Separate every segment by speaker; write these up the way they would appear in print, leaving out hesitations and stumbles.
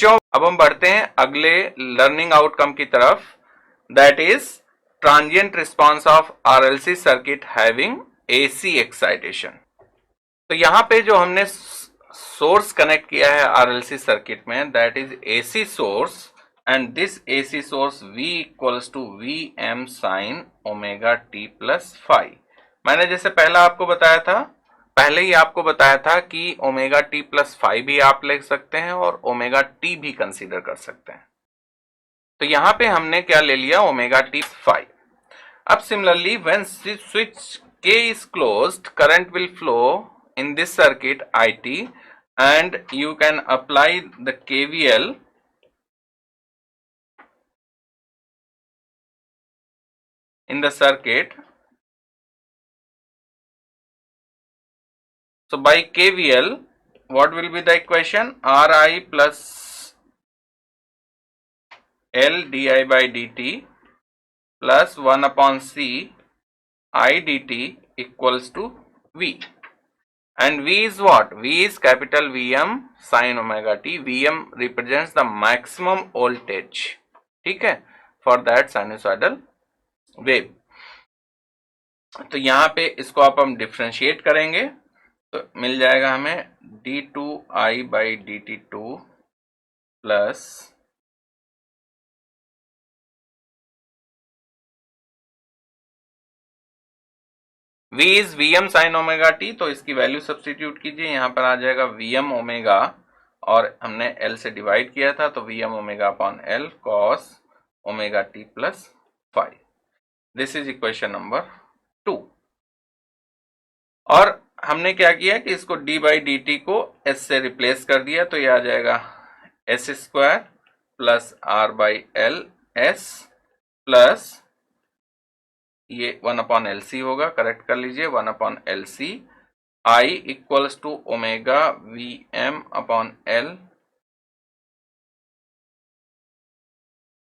Speaker 1: बच्चों अब हम बढ़ते हैं अगले लर्निंग आउटकम की तरफ, that is transient response of RLC circuit having AC excitation. तो यहां पे जो हमने सोर्स कनेक्ट किया है आरएलसी सर्किट में, that is AC source, and this AC source V equals to Vm sine omega t plus phi. मैंने जैसे पहले ही आपको बताया था कि ओमेगा टी प्लस फाइव भी आप लिख सकते हैं और ओमेगा टी भी कंसीडर कर सकते हैं। तो यहां पे हमने क्या ले लिया, ओमेगा टी फाइव। अब similarly when switch K is closed, current will flow in this circuit IT, and you can apply the KVL in the circuit. So by KVL, what will be the equation? Ri plus L di by dt plus 1 upon C I dt equals to V. And V is what? V is capital Vm sin omega t. Vm represents the maximum voltage, ठीक है, for that sinusoidal wave. तो यहां पे इसको आप हम differentiate करेंगे तो मिल जाएगा हमें d2i by dt2 plus V is Vm sine omega T, तो इसकी वैल्यू सब्स्टिट्यूट कीजिए, यहां पर आ जाएगा Vm ओमेगा और हमने L से डिवाइड किया था तो Vm omega upon L cos omega t plus five. This is equation number 2। और हमने क्या किया कि इसको d बाई डी टी को s से रिप्लेस कर दिया, तो ये आ जाएगा s square plus r by L S plus ये 1 अपॉन एल सी होगा, करेक्ट कर लीजिए, 1 upon L C i equals to omega V m upon L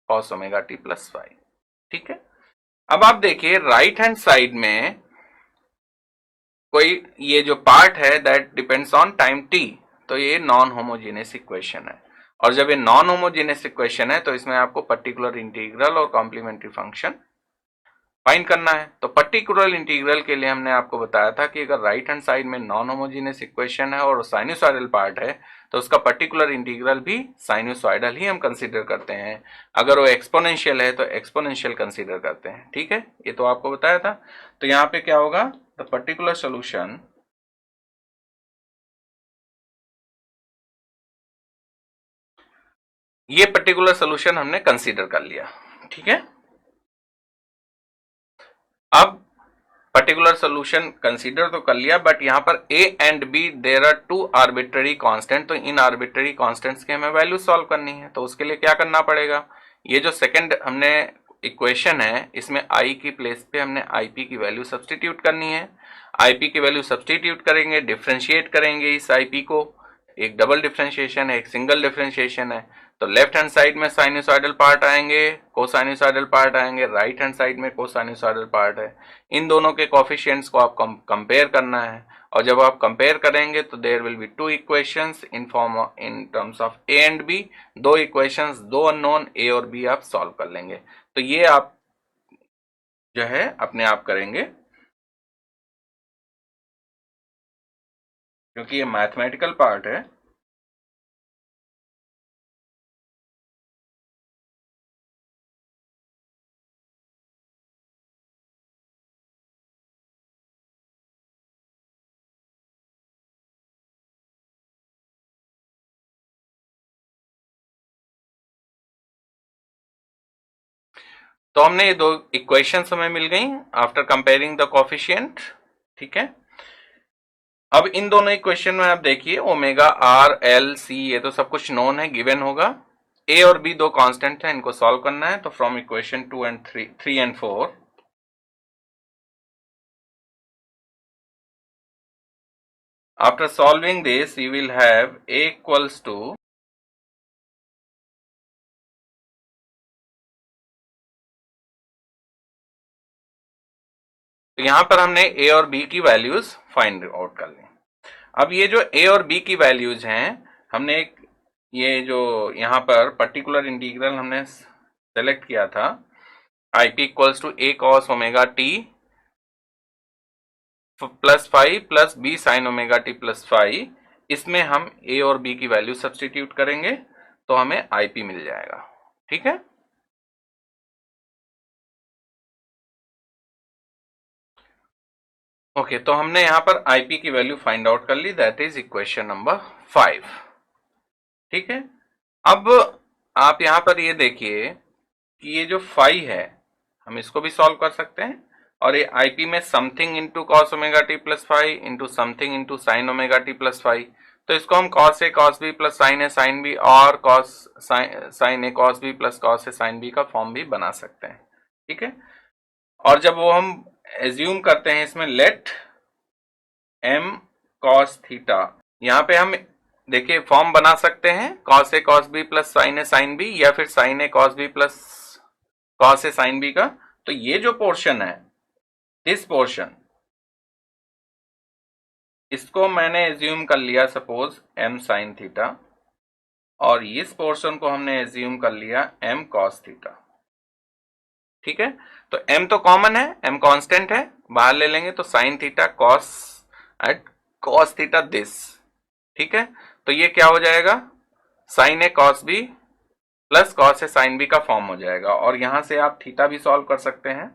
Speaker 1: cos omega t plus five. ठीक है, अब आप देखिए राइट हैंड साइड में कोई ये जो पार्ट है that depends on time T, तो ये नॉन होमोजेनियस इक्वेशन है, और जब ये नॉन होमोजेनियस इक्वेशन है तो इसमें आपको पर्टिकुलर इंटीग्रल और कॉम्प्लीमेंट्री फंक्शन फाइंड करना है। तो पर्टिकुलर इंटीग्रल के लिए हमने आपको बताया था कि अगर राइट हैंड साइड में नॉन होमोजेनियस इक्वेशन है और साइनोसॉइडल पार्ट है तो उसका पर्टिकुलर इंटीग्रल भी साइनोसॉइडल ही हम कंसीडर करते हैं, अगर वो एक्सपोनेंशियल है तो एक्सपोनेंशियल कंसीडर करते हैं। ठीक है, ये तो आपको बताया था। तो यहां पे क्या होगा, द पर्टिकुलर सोल्यूशन ये पर्टिकुलर सोल्यूशन हमने कंसीडर कर लिया। ठीक है, अब पर्टिकुलर सोल्यूशन कंसीडर तो कर लिया, बट यहां पर a and b there are two arbitrary constant, तो इन आर्बिट्ररी कांस्टेंट्स की हमें वैल्यू सॉल्व करनी है। तो उसके लिए क्या करना पड़ेगा, ये जो सेकंड हमने इक्वेशन है इसमें i की प्लेस पे हमने ip की वैल्यू सब्स्टिट्यूट करनी है। ip की वैल्यू सब्स्टिट्यूट करेंगे, डिफ्रेंशिएट करेंगे इस ip को, एक डबल डिफ्रेंशिएशन है, एक सिंगल डिफ्रेंशिएशन है। तो लेफ्ट हैंड साइड में साइनोसॉइडल पार्ट आएंगे, कोसाइनोसॉइडल पार्ट आएंगे, राइट हैंड साइड में कोसाइनोसॉइडल पार्ट है। इन दोनों के कोफिशिएंट्स को आप कंपेयर करना है, और जब आप कंपेयर करेंगे तो there will be two equations in terms of a and b. दो इक्वेशंस, दो अननोन ए और बी आप सॉल्व कर लेंगे। तो ये आप जो है अपने आप करेंगे, क्योंकि ये मैथमेटिकल पार्ट है। तो हमने ये दो इक्वेशंस हमें मिल गई आफ्टर कंपेयरिंग द कोफिशिएंट। ठीक है, अब इन दोनों इक्वेशन में आप देखिए ओमेगा आर एल सी ये तो सब कुछ नोन है, गिवन होगा। ए और बी दो कांस्टेंट है, इनको सॉल्व करना है। तो from equation 2 and 3 and 4 after solving this you will have a equals to तो यहां पर हमने ए और बी की वैल्यूज फाइंड आउट कर ली। अब ये जो ए और बी की वैल्यूज हैं हमने एक ये जो यहाँ पर पर्टिकुलर इंटीग्रल हमने सेलेक्ट किया था, i p equals to a cos omega t plus five plus b sine omega t plus five, इसमें हम ए और बी की वैल्यू सब्सटीट्यूट करेंगे तो हमें आई पी मिल जाएगा। ठीक है, ओके, तो हमने यहां पर आईपी की वैल्यू फाइंड आउट कर ली, दैट इज इक्वेशन नंबर 5। ठीक है, अब आप यहां पर ये देखिए कि ये जो 5 है हम इसको भी सॉल्व कर सकते हैं, और ये आईपी में something into cos omega t plus 5 into something into sine omega t plus 5, तो इसको हम cos A cos b plus sign A sine B और cos sine a cos b plus cos a sine b का form भी बना सकते हैं। ठीक है, और जब वो हम एज्यूम करते हैं इसमें लेट एम कॉस थीटा, यहाँ पे हम देखिए फॉर्म बना सकते हैं cos A cos b plus sign A sine B, या फिर sign a cos b plus cos a sine b का। तो ये जो पोर्शन है, दिस पोर्शन, इसको मैंने एज्यूम कर लिया सपोज एम साइन थीटा, और इस पोर्शन को हमने एज्यूम कर लिया एम कॉस थीटा। ठीक है, तो m तो कॉमन है, m कांस्टेंट है, बाहर ले लेंगे तो sine theta cos at cos theta this. ठीक है, तो ये क्या हो जाएगा, sine a cos b plus cos a sine b का फॉर्म हो जाएगा, और यहां से आप थीटा भी सॉल्व कर सकते हैं।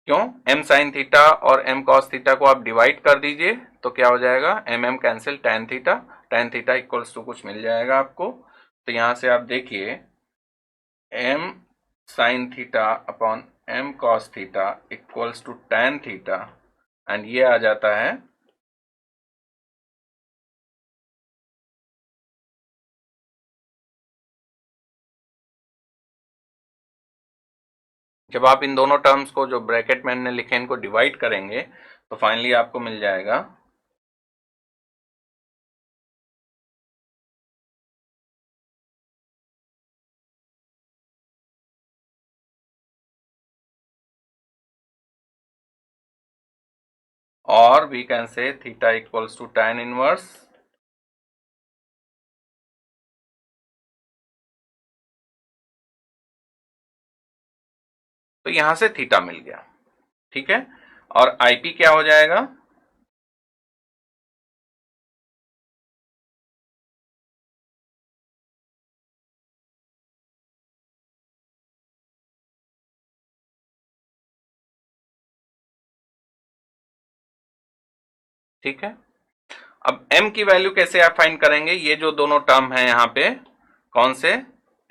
Speaker 1: क्यों, m साइन थीटा और m कॉस थीटा को आप डिवाइड कर दीजिए तो क्या हो जाएगा, m cancel, tan theta equals to कुछ मिल जाएगा आपको। तो यहां से आप देखिए m sine theta upon m cos theta equals to tan theta, and ये आ जाता है जब आप इन दोनों टर्म्स को जो ब्रैकेट में हमने लिखे इनको डिवाइड करेंगे तो फाइनली आपको मिल जाएगा और we can say theta equals to tan inverse तो यहां से थीटा मिल गया। ठीक है, और आईपी क्या हो जाएगा, ठीक है। अब m की वैल्यू कैसे आप फाइंड करेंगे, ये जो दोनों टर्म है यहाँ पे कौन से,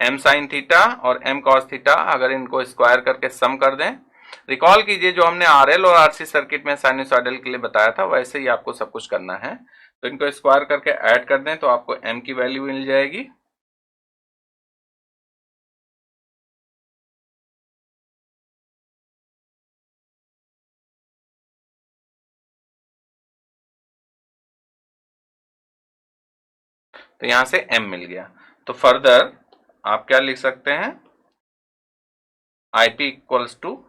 Speaker 1: m साइन थीटा और m कॉस थीटा, अगर इनको स्क्वायर करके सम कर दें, रिकॉल कीजिए जो हमने आरएल और आरसी सर्किट में साइनसॉइडल के लिए बताया था वैसे ही आपको सब कुछ करना है। तो इनको स्क्वायर करके ऐड कर दें तो आपको m की वैल्यू मिल जाएगी, तो यहां से m मिल गया। तो फर्दर आप क्या लिख सकते हैं, IP इक्वल्स टू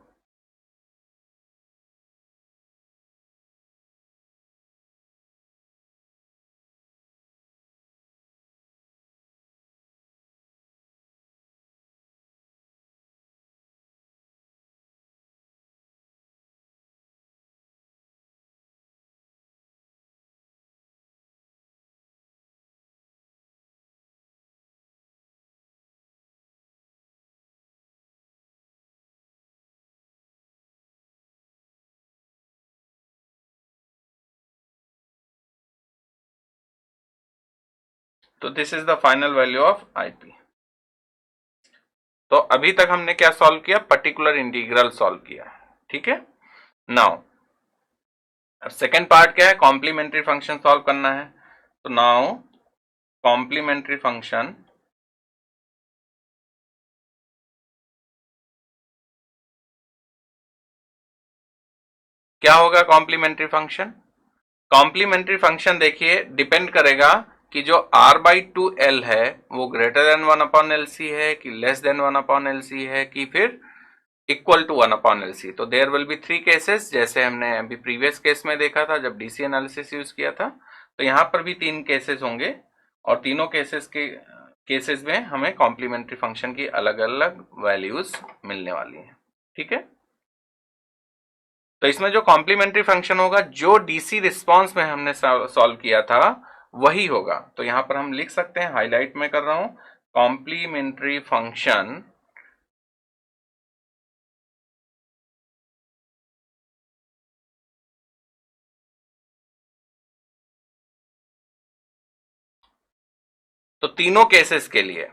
Speaker 1: तो this is the final value of IP। तो अभी तक हमने क्या सॉल्व किया, पर्टिकुलर इंटीग्रल सॉल्व किया। ठीक है, नाउ सेकेंड पार्ट क्या है, कॉम्प्लीमेंट्री फंक्शन सॉल्व करना है। तो नाउ कॉम्प्लीमेंट्री फंक्शन क्या होगा, कॉम्प्लीमेंट्री फंक्शन देखिए डिपेंड करेगा कि जो r/2l है वो ग्रेटर देन 1/LC है कि लेस देन 1/LC है कि फिर इक्वल टू 1/LC। तो देयर विल बी 3 केसेस, जैसे हमने अभी प्रीवियस केस में देखा था जब डीसी एनालिसिस यूज किया था, तो यहां पर भी 3 केसेस होंगे। और तीनों केसेस में हमें कॉम्प्लीमेंट्री फंक्शन की अलग अलग वैल्यूज मिलने वाली हैं। ठीक है, तो इसमें जो कॉम्प्लीमेंट्री फंक्शन होगा जो डीसी रिस्पांस में हमने सॉल्व किया था वही होगा। तो यहां पर हम लिख सकते हैं, हाईलाइट में कर रहा हूं, कॉम्प्लीमेंट्री फंक्शन तो तीनों केसेस के लिए,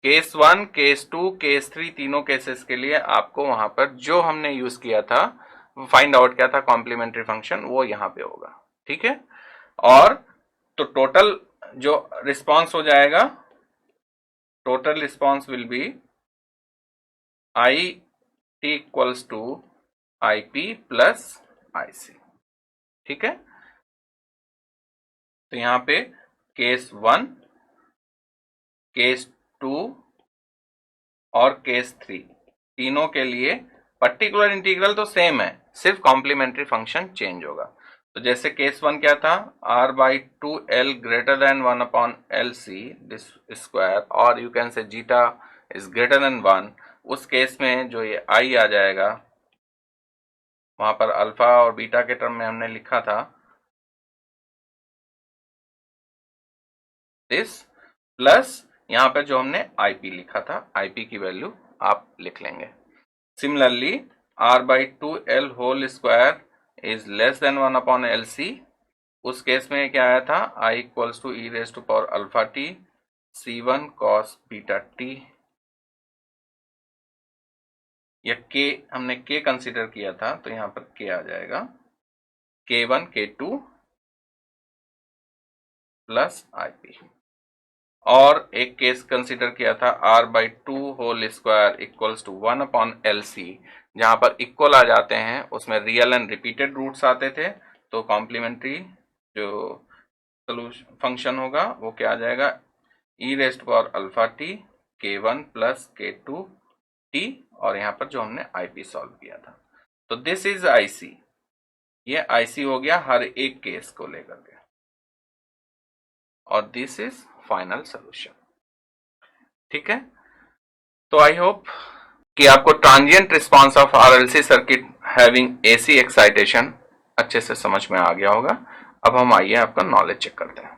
Speaker 1: केस 1, केस 2, केस 3, तीनों केसेस के लिए आपको वहां पर जो हमने यूज किया था, फाइंड आउट किया था कॉम्प्लीमेंट्री फंक्शन, वो यहां पे होगा। ठीक है, और तो टोटल जो रिस्पांस हो जाएगा, total response will be I T equals to I P plus I C. ठीक है, तो यहां पे केस 1, केस 2 और केस 3 तीनों के लिए पर्टिकुलर इंटीग्रल तो सेम है, सिर्फ कॉम्प्लीमेंट्री फंक्शन चेंज होगा। तो जैसे केस 1 क्या था, r by 2l greater than 1 upon L C this square, और you can say zeta is greater than 1। उस केस में जो ये i आ जाएगा, वहां पर अल्फा और बीटा के टर्म में हमने लिखा था दिस, प्लस यहां पर जो हमने ip लिखा था, ip की वैल्यू आप लिख लेंगे। Similarly r by 2l whole square is less than 1 upon L C, उस केस में क्या आया था, i equals to e raise to power alpha t c1 cos beta t, या k हमने k कंसीडर किया था तो यहां पर k आ जाएगा k1 k2 प्लस ip। और एक केस कंसीडर किया था r by 2 whole square equals to 1 upon L C, जहां पर इक्वल आ जाते हैं उसमें रियल एंड रिपीटेड रूट्स आते थे, तो कॉम्प्लीमेंट्री जो सोल्यूशन फंक्शन होगा वो क्या आ जाएगा, e raised power alpha t k1 plus k2 t, और यहां पर जो हमने ip सॉल्व किया था। तो दिस इज IC, ये IC हो गया हर एक केस को लेकर के, और दिस इज फाइनल सोल्यूशन। ठीक है, तो आई होप कि आपको transient response of RLC circuit having AC excitation अच्छे से समझ में आ गया होगा। अब हम आइए आपका नॉलेज चेक करते हैं।